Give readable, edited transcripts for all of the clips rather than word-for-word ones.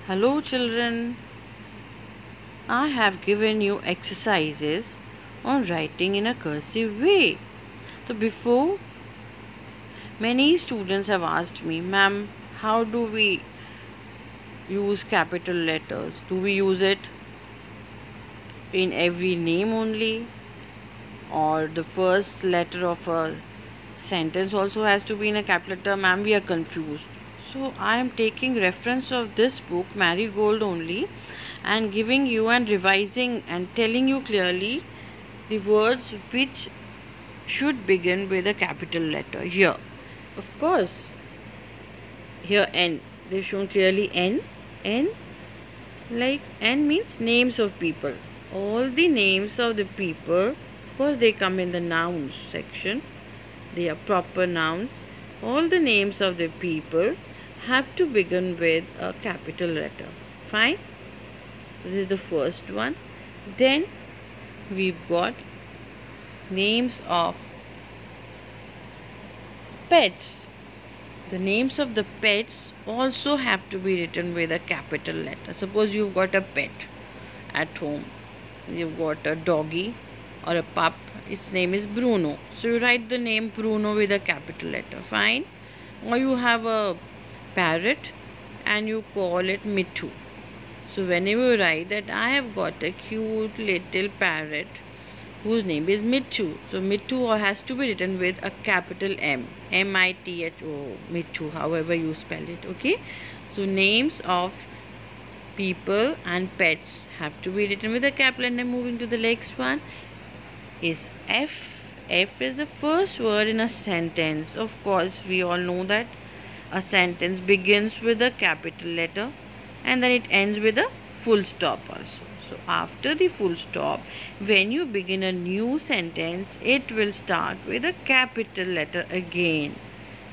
Hello children, I have given you exercises on writing in a cursive way. So before, many students have asked me, ma'am, how do we use capital letters? Do we use it in every name only, or the first letter of a sentence also has to be in a capital letter? Ma'am, we are confused. So I am taking reference of this book Marigold only and giving you and revising and telling you clearly the words which should begin with a capital letter. Here, of course, here N, they've shown clearly N. Like N means names of people. All the names of the people, of course, they come in the nouns section. They are proper nouns. All the names of the people have to begin with a capital letter. Fine? This is the first one. Then we've got names of pets. The names of the pets also have to be written with a capital letter. Suppose you've got a pet at home. You've got a doggy or a pup. Its name is Bruno. So you write the name Bruno with a capital letter. Fine? Or you have a parrot and you call it Mittu. So whenever you write that I have got a cute little parrot whose name is Mittu. So Mittu has to be written with a capital M. M-I-T-H-O. Mittu, however you spell it. Okay. So names of people and pets have to be written with a capital. And then moving to the next one is F. F is the first word in a sentence. Of course, we all know that a sentence begins with a capital letter and then it ends with a full stop also. So after the full stop, when you begin a new sentence, it will start with a capital letter again.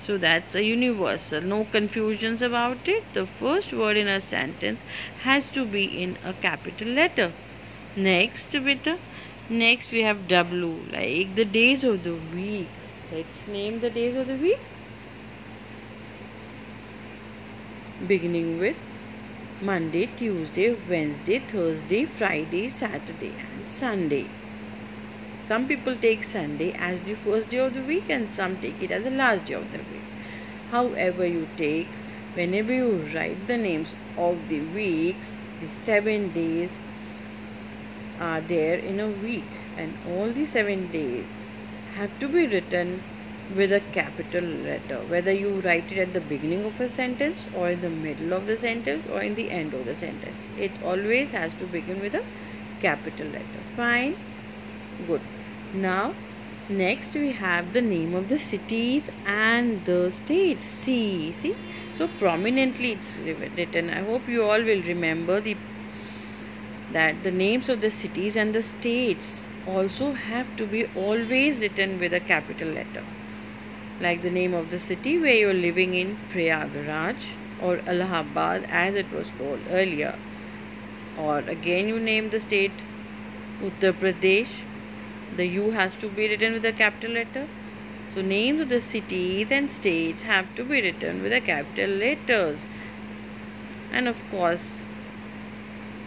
So that's a universal. No confusions about it. The first word in a sentence has to be in a capital letter. Next we have W, like the days of the week. Let's name the days of the week. Beginning with Monday, Tuesday, Wednesday, Thursday, Friday, Saturday and Sunday. Some people take Sunday as the first day of the week and some take it as the last day of the week. However you take, whenever you write the names of the weeks, the 7 days are there in a week and all the 7 days have to be written with a capital letter, whether you write it at the beginning of a sentence or in the middle of the sentence or in the end of the sentence. It always has to begin with a capital letter. Fine? Good. Now, next we have the name of the cities and the states. See? So prominently it's written. I hope you all will remember that the names of the cities and the states also have to be always written with a capital letter. Like the name of the city where you are living in, Prayagraj or Allahabad as it was told earlier. Or again you name the state Uttar Pradesh. The U has to be written with a capital letter. So names of the cities and states have to be written with a capital letters. And of course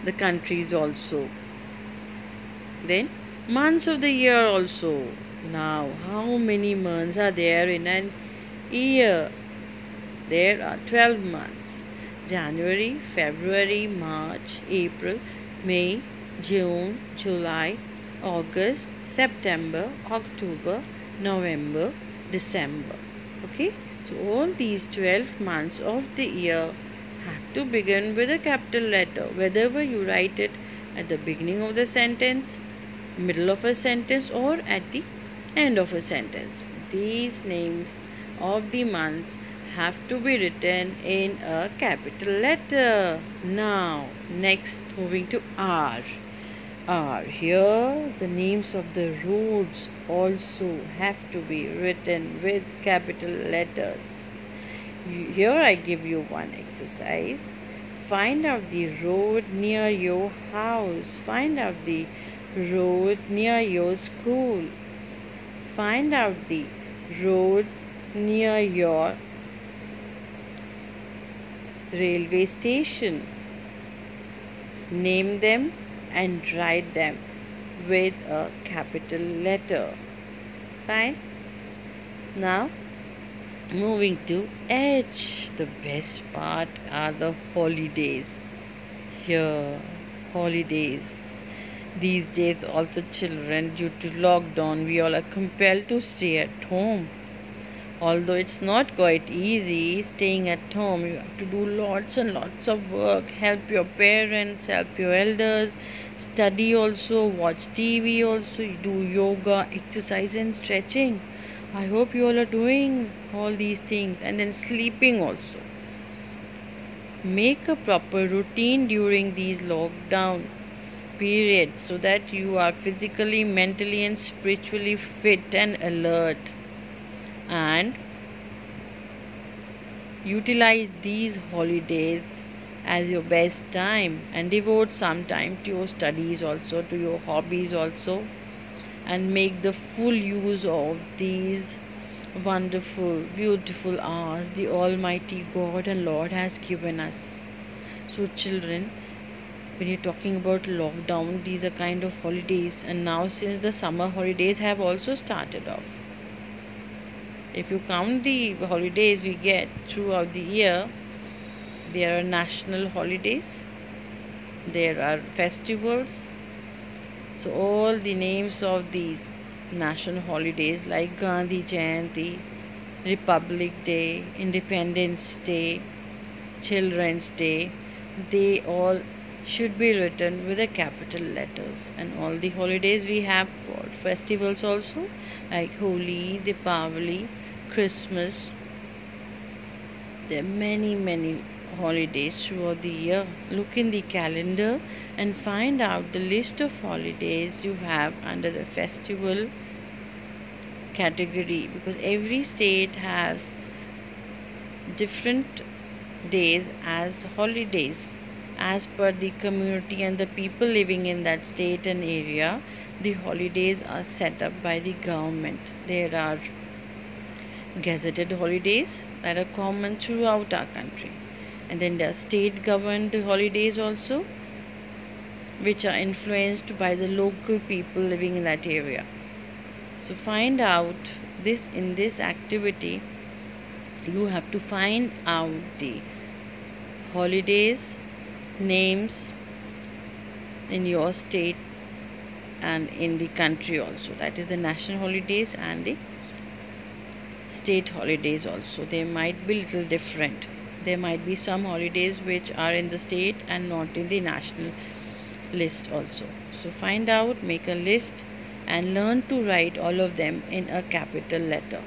the countries also. Then months of the year also. Now, how many months are there in an year? There are 12 months. January, February, March, April, May, June, July, August, September, October, November, December. Okay? So, all these 12 months of the year have to begin with a capital letter. Whether you write it at the beginning of the sentence, middle of a sentence or at the end of a sentence. These names of the months have to be written in a capital letter. Now, next moving to R. R. Here the names of the roads also have to be written with capital letters. Here I give you one exercise. Find out the road near your house. Find out the road near your school. Find out the road near your railway station. Name them and write them with a capital letter. Fine. Now moving to H. The best part are the holidays. Here, holidays. These days also children, due to lockdown, we all are compelled to stay at home. Although it's not quite easy staying at home, you have to do lots and lots of work, help your parents, help your elders, study also, watch TV also, you do yoga, exercise and stretching. I hope you all are doing all these things, and then sleeping also. Make a proper routine during these lockdown periods so that you are physically, mentally and spiritually fit and alert. And utilize these holidays as your best time, and devote some time to your studies also, to your hobbies also, and make the full use of these wonderful, beautiful hours the Almighty God and Lord has given us. So children, when you're talking about lockdown, these are kind of holidays, and now since the summer holidays have also started off, if you count the holidays we get throughout the year, there are national holidays, there are festivals. So all the names of these national holidays like Gandhi Jayanti, Republic Day, Independence Day, Children's Day, they all should be written with a capital letters. And all the holidays we have for festivals also, like Holi, Deepavali, Christmas. There are many holidays throughout the year. Look in the calendar and find out the list of holidays you have under the festival category, because every state has different days as holidays as per the community and the people living in that state and area. The holidays are set up by the government. There are gazetted holidays that are common throughout our country, and then there are state governed holidays also, which are influenced by the local people living in that area. So find out this. In this activity you have to find out the holidays names in your state and in the country also, that is the national holidays and the state holidays also. They might be little different. There might be some holidays which are in the state and not in the national list also. So find out, make a list and learn to write all of them in a capital letter.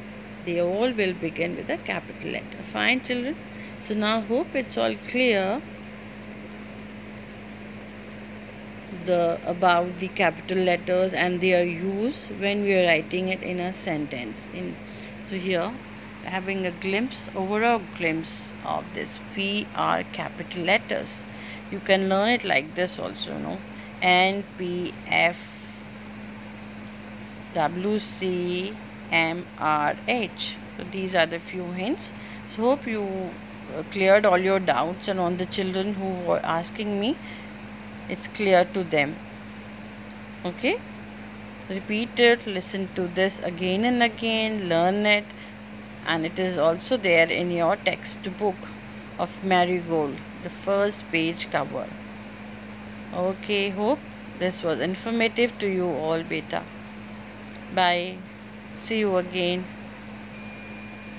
They all will begin with a capital letter. Fine children. So now hope it's all clear about the capital letters and their use when we are writing it in a sentence. So here having a overall glimpse of this VR capital letters. You can learn it like this also, N, P, F, W, C, M, R, H. So these are the few hints. So hope you cleared all your doubts, and on the children who were asking me, it's clear to them. Okay, repeat it, listen to this again and again, learn it, and it is also there in your textbook of Marigold, the first page cover. Okay, hope this was informative to you all, beta. Bye, see you again.